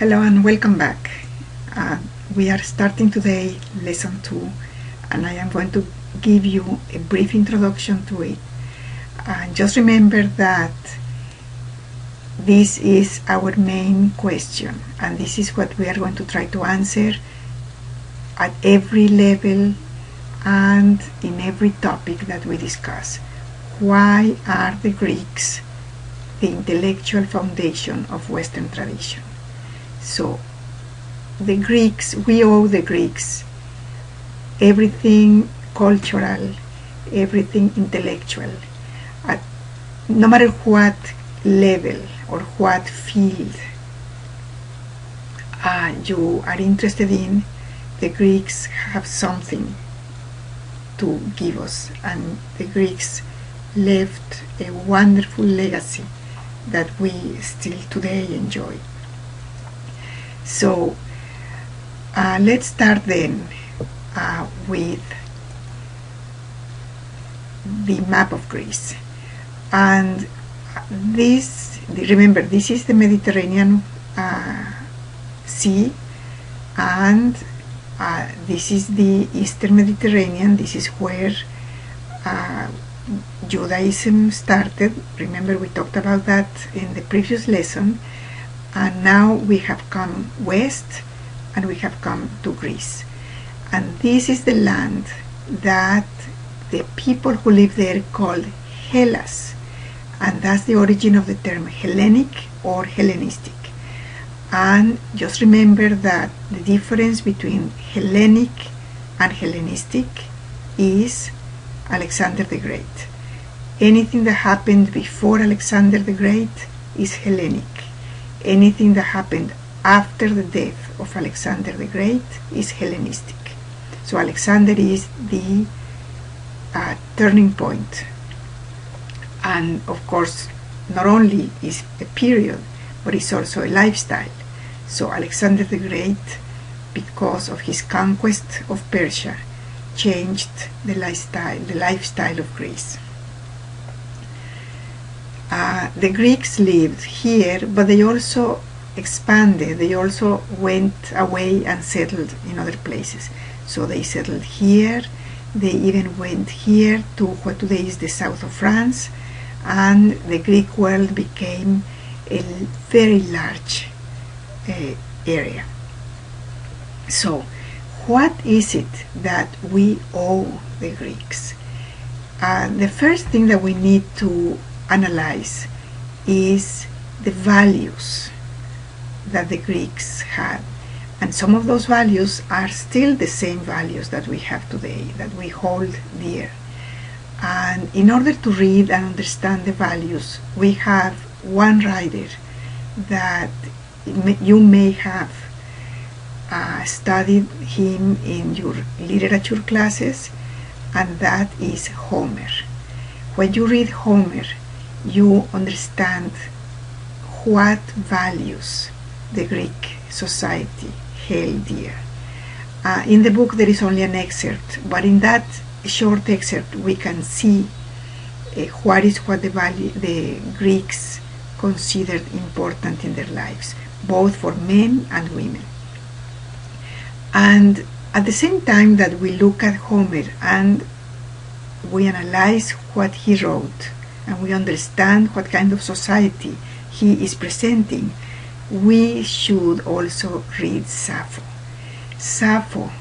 Hello and welcome back. We are starting today lesson 2, and I am going to give you a brief introduction to it. Just remember that this is our main question, and this is what we are going to try to answer at every level and in every topic that we discuss. Why are the Greeks the intellectual foundation of Western tradition? So, the Greeks, we owe the Greeks everything cultural, everything intellectual. No matter what level or what field you are interested in, the Greeks have something to give us, and the Greeks left a wonderful legacy that we still today enjoy. So let's start then with the map of Greece. And remember, this is the Mediterranean Sea, and this is the Eastern Mediterranean. This is where Judaism started. Remember, we talked about that in the previous lesson. And now we have come west, and we have come to Greece. And this is the land that the people who live there called Hellas. And that's the origin of the term Hellenic or Hellenistic. And just remember that the difference between Hellenic and Hellenistic is Alexander the Great. Anything that happened before Alexander the Great is Hellenic. Anything that happened after the death of Alexander the Great is Hellenistic. So Alexander is the turning point. And of course, not only is a period, but it's also a lifestyle. So Alexander the Great, because of his conquest of Persia, changed the lifestyle of Greece. The Greeks lived here, but they also expanded. They also went away and settled in other places. So they settled here. They even went here to what today is the south of France, and the Greek world became a very large area. So, what is it that we owe the Greeks? The first thing that we need to analyze is the values that the Greeks had. And some of those values are still the same values that we have today, that we hold dear. And in order to read and understand the values, we have one writer that you may have studied him in your literature classes, and that is Homer. When you read Homer, you understand what values the Greek society held dear. In the book there is only an excerpt, but in that short excerpt we can see what the Greeks considered important in their lives, both for men and women. And at the same time that we look at Homer and we analyze what he wrote, and we understand what kind of society he is presenting, we should also read Sappho. Sappho,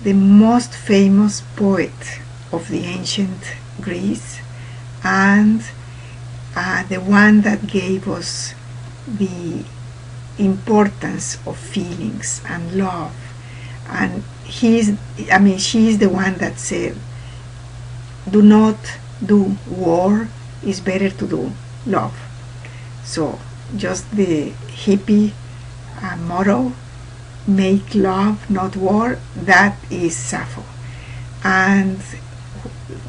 the most famous poet of the ancient Greece, and the one that gave us the importance of feelings and love. And she is the one that said, do not do war, is better to do love. So just the hippie motto, make love, not war, that is Sappho. And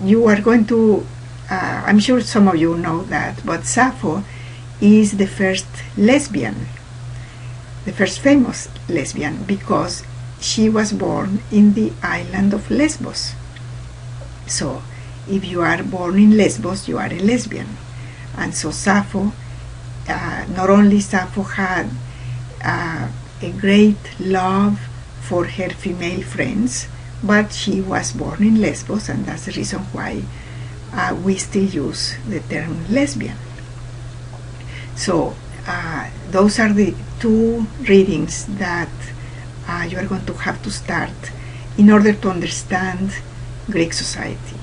you are going to, I'm sure some of you know that, but Sappho is the first lesbian, the first famous lesbian, because she was born in the island of Lesbos. So if you are born in Lesbos, you are a lesbian. And so Sappho, not only Sappho had a great love for her female friends, but she was born in Lesbos, and that's the reason why we still use the term lesbian. So those are the two readings that you are going to have to start in order to understand Greek society.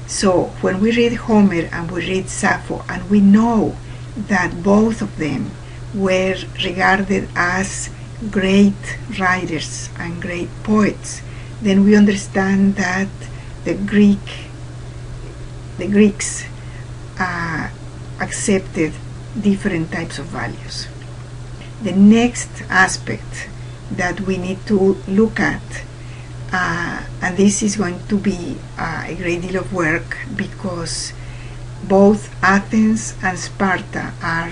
So when we read Homer and we read Sappho, and we know that both of them were regarded as great writers and great poets, then we understand that the Greeks accepted different types of values. The next aspect that we need to look at, and this is going to be a great deal of work, because both Athens and Sparta are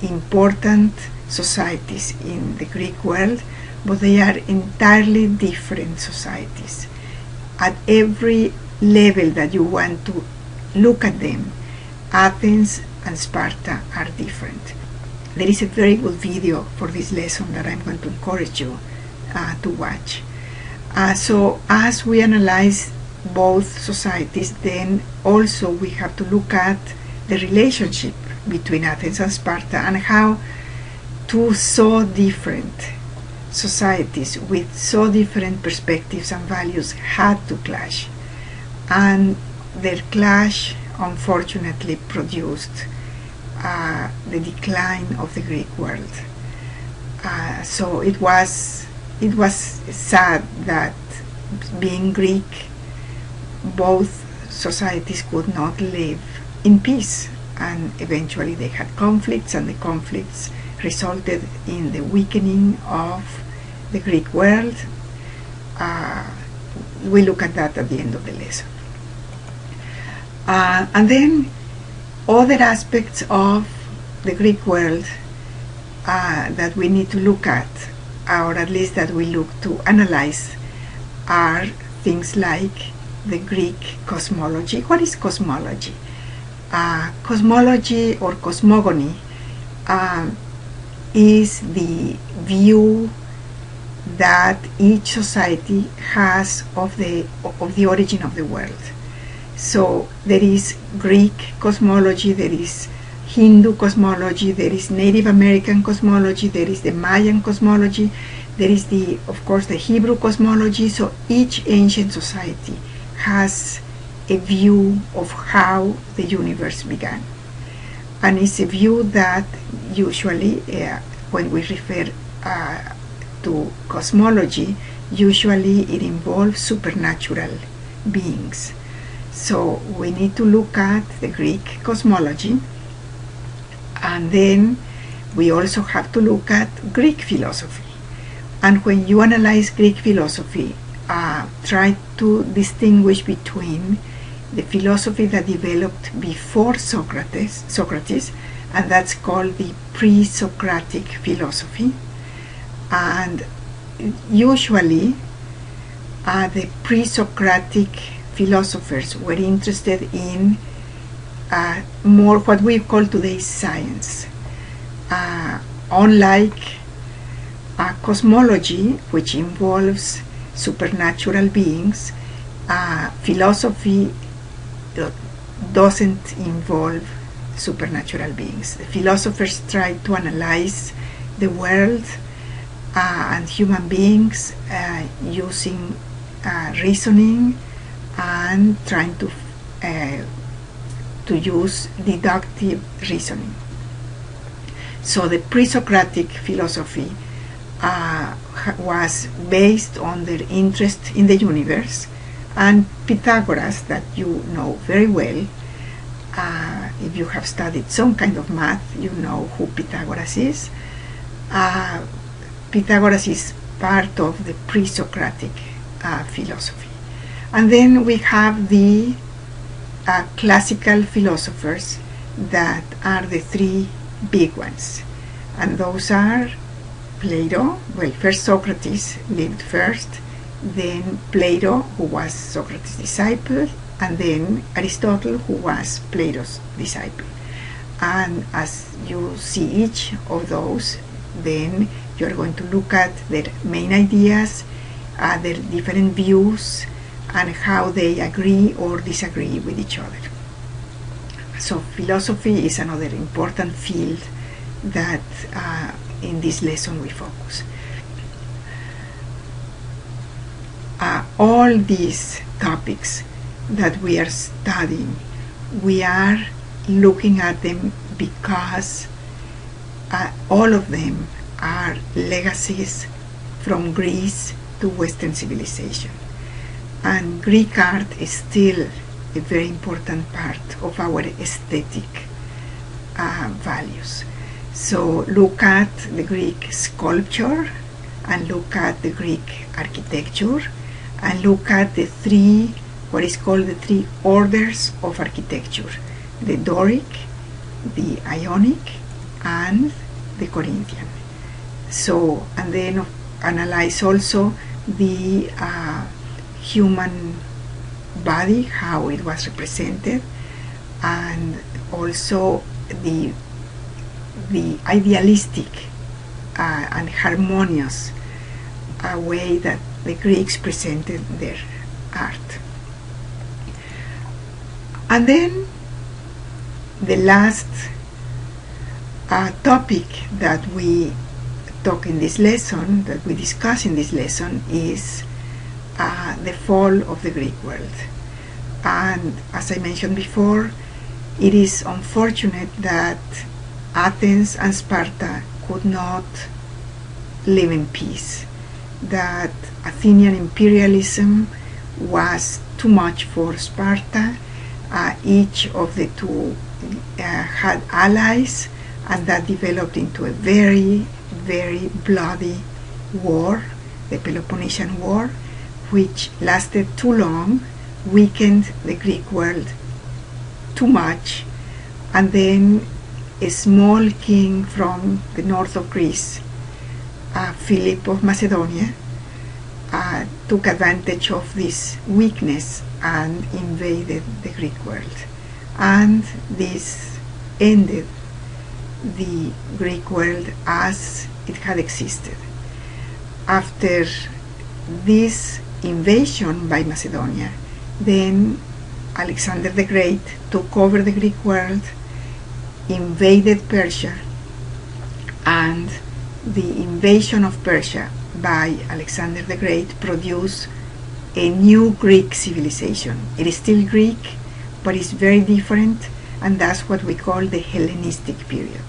important societies in the Greek world, but they are entirely different societies. At every level that you want to look at them, Athens and Sparta are different. There is a very good video for this lesson that I'm going to encourage you to watch. So as we analyze both societies, then also we have to look at the relationship between Athens and Sparta, and how two so different societies with so different perspectives and values had to clash. And their clash unfortunately produced the decline of the Greek world. So it was sad that, being Greek, both societies could not live in peace, and eventually they had conflicts, and the conflicts resulted in the weakening of the Greek world. We look at that at the end of the lesson. And then other aspects of the Greek world that we need to look at, or at least that we look to analyze, are things like the Greek cosmology. What is cosmology? Cosmology, or cosmogony, is the view that each society has of the origin of the world. So there is Greek cosmology, there is Hindu cosmology, there is Native American cosmology, there is the Mayan cosmology, there is of course the Hebrew cosmology. So each ancient society has a view of how the universe began, and it's a view that usually when we refer to cosmology, usually it involves supernatural beings. So we need to look at the Greek cosmology, and then we also have to look at Greek philosophy. And when you analyze Greek philosophy, try to distinguish between the philosophy that developed before Socrates, and that's called the pre-Socratic philosophy. And usually the pre-Socratic philosophers were interested in more what we call today science. Unlike cosmology, which involves supernatural beings, philosophy doesn't involve supernatural beings. The philosophers try to analyze the world and human beings using reasoning and trying to use deductive reasoning. So the pre-Socratic philosophy was based on their interest in the universe, and Pythagoras, that you know very well, if you have studied some kind of math, you know who Pythagoras is. Pythagoras is part of the pre-Socratic philosophy. And then we have the classical philosophers that are the three big ones, and those are Plato. Well, first Socrates lived first, then Plato, who was Socrates' disciple, and then Aristotle, who was Plato's disciple. And as you see each of those, then You're going to look at their main ideas, their different views, and how they agree or disagree with each other. So philosophy is another important field that in this lesson we focus. All these topics that we are studying, we are looking at them because all of them are legacies from Greece to Western civilization. And Greek art is still a very important part of our aesthetic values. So look at the Greek sculpture, and look at the Greek architecture, and look at the three, what is called the three orders of architecture: the Doric, the Ionic, and the Corinthian. So, and then analyze also the human body, how it was represented, and also the idealistic and harmonious way that the Greeks presented their art. And then the last topic that we talk in this lesson, that we discuss in this lesson, is the fall of the Greek world. And as I mentioned before, it is unfortunate that Athens and Sparta could not live in peace, that Athenian imperialism was too much for Sparta. Each of the two had allies, and that developed into a very, very bloody war, the Peloponnesian War, which lasted too long, weakened the Greek world too much, and then a small king from the north of Greece, Philip of Macedonia, took advantage of this weakness and invaded the Greek world. And this ended the Greek world as it had existed. After this invasion by Macedonia, then Alexander the Great took over the Greek world, invaded Persia, and the invasion of Persia by Alexander the Great produced a new Greek civilization. It is still Greek, but it's very different, and that's what we call the Hellenistic period.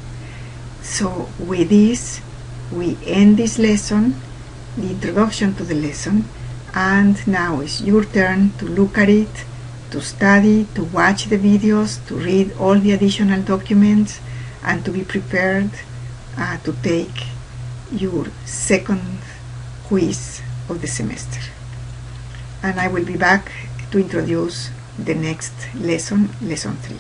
So with this, we end this lesson, the introduction to the lesson, and now it's your turn to look at it, to study, to watch the videos, to read all the additional documents, and to be prepared to take your second quiz of the semester. And I will be back to introduce the next lesson, lesson 3.